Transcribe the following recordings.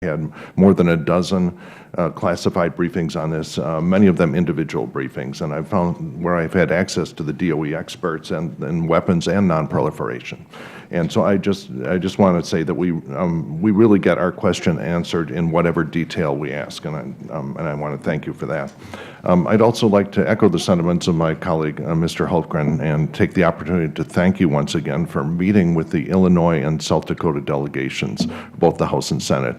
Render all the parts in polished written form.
had more than a dozen classified briefings on this, many of them individual briefings, and I've found where I've had access to the DOE experts and weapons and nonproliferation. And so I just want to say that we really get our question answered in whatever detail we ask, and I want to thank you for that. I'd also like to echo the sentiments of my colleague, Mr. Hultgren, and take the opportunity to thank you once again for meeting with the Illinois and South Dakota delegations, both the House and Senate,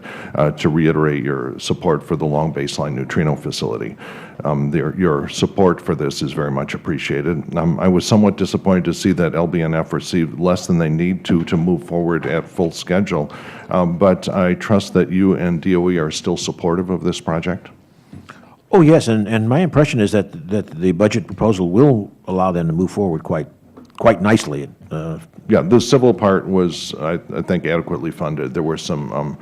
to reiterate your support for the Long Baseline Neutrino Facility. Your support for this is very much appreciated. I was somewhat disappointed to see that LBNF received less than they need to move forward at full schedule, but I trust that you and DOE are still supportive of this project. Oh, yes, and my impression is that the budget proposal will allow them to move forward quite nicely. Yeah, the civil part was, I think, adequately funded. There were some,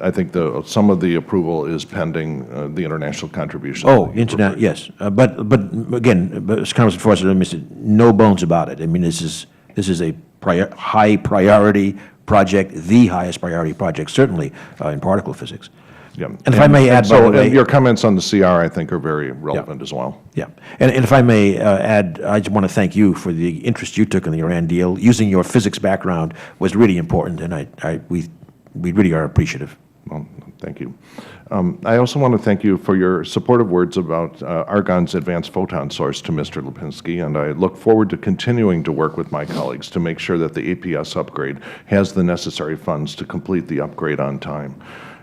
I think some of the approval is pending the international contribution. Oh, internet, yes, but again, as Congressman Forster said, no bones about it. I mean, this is a high priority project, the highest priority project, certainly in particle physics. Yeah. And if I may add, by the way, your comments on the CR, I think, are very relevant as well. Yeah. And if I may add, I just want to thank you for the interest you took in the Iran deal. Using your physics background was really important, and we really are appreciative. Well, thank you. I also want to thank you for your supportive words about Argonne's advanced photon source to Mr. Lipinski, and I look forward to continuing to work with my colleagues to make sure that the APS upgrade has the necessary funds to complete the upgrade on time.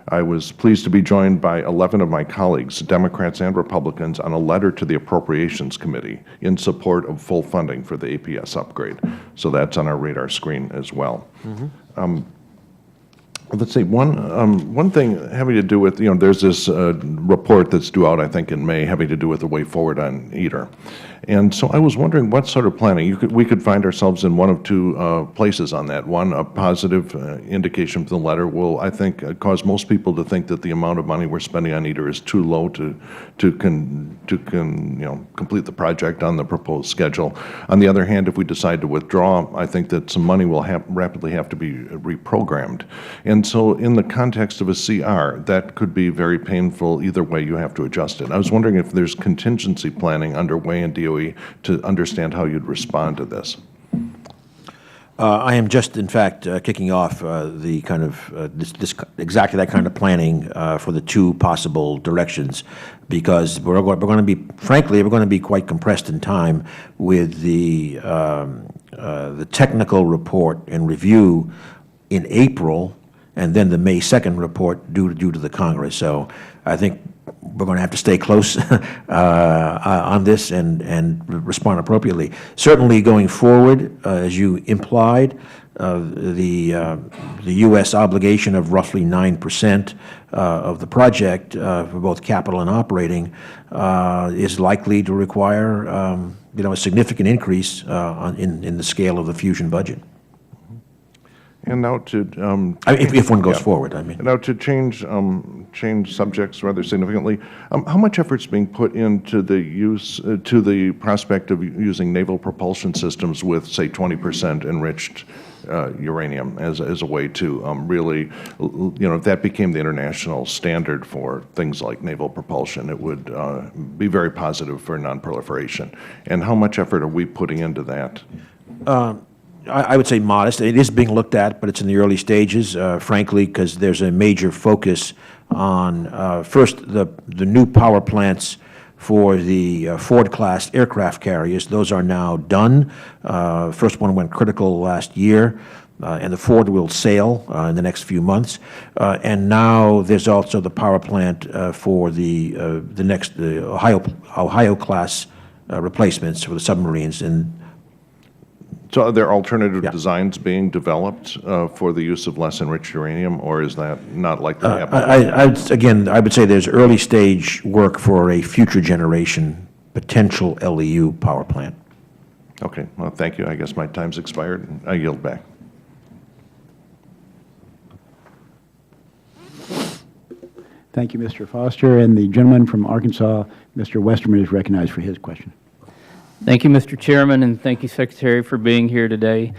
I was pleased to be joined by 11 of my colleagues, Democrats and Republicans, on a letter to the Appropriations Committee in support of full funding for the APS upgrade. So that's on our radar screen as well. Let's see, one thing having to do with, there's this report that's due out, I think, in May, having to do with the way forward on ITER. And so I was wondering what sort of planning. We could find ourselves in one of two places on that. One, a positive indication from the letter will, I think, cause most people to think that the amount of money we're spending on ITER is too low to complete the project on the proposed schedule. On the other hand, if we decide to withdraw, I think that some money will rapidly have to be reprogrammed. And so in the context of a CR, that could be very painful. Either way, you have to adjust it. I was wondering if there's contingency planning underway in DOE to understand how you'd respond to this. I am just, in fact, kicking off the kind of exactly that kind of planning for the two possible directions, because we're going to be, frankly, we're going to be quite compressed in time with the technical report and review in April, and then the May 2nd report due to the Congress. So I think we're going to have to stay close on this and respond appropriately. Certainly going forward, as you implied, the U.S. obligation of roughly 9% of the project for both capital and operating is likely to require a significant increase in the scale of the fusion budget. And now to if one goes forward, I mean. Now to change subjects rather significantly, how much effort is being put into the to the prospect of using naval propulsion systems with, say, 20% enriched uranium as a way to really, if that became the international standard for things like naval propulsion, it would be very positive for nonproliferation. And how much effort are we putting into that? I would say modest. It is being looked at, but it's in the early stages, frankly, because there's a major focus on, first, the new power plants for the Ford-class aircraft carriers. Those are now done. First one went critical last year, and the Ford will sail in the next few months. And now there's also the power plant for the Ohio-class replacements for the submarines. And so are there alternative designs being developed for the use of less enriched uranium, or is that not likely to happen? Again, I would say there's early stage work for a future generation potential LEU power plant. Okay. Well, thank you. I guess my time's expired. I yield back. Thank you, Mr. Foster. And the gentleman from Arkansas, Mr. Westerman, is recognized for his question. Thank you, Mr. Chairman, and thank you, Secretary, for being here today.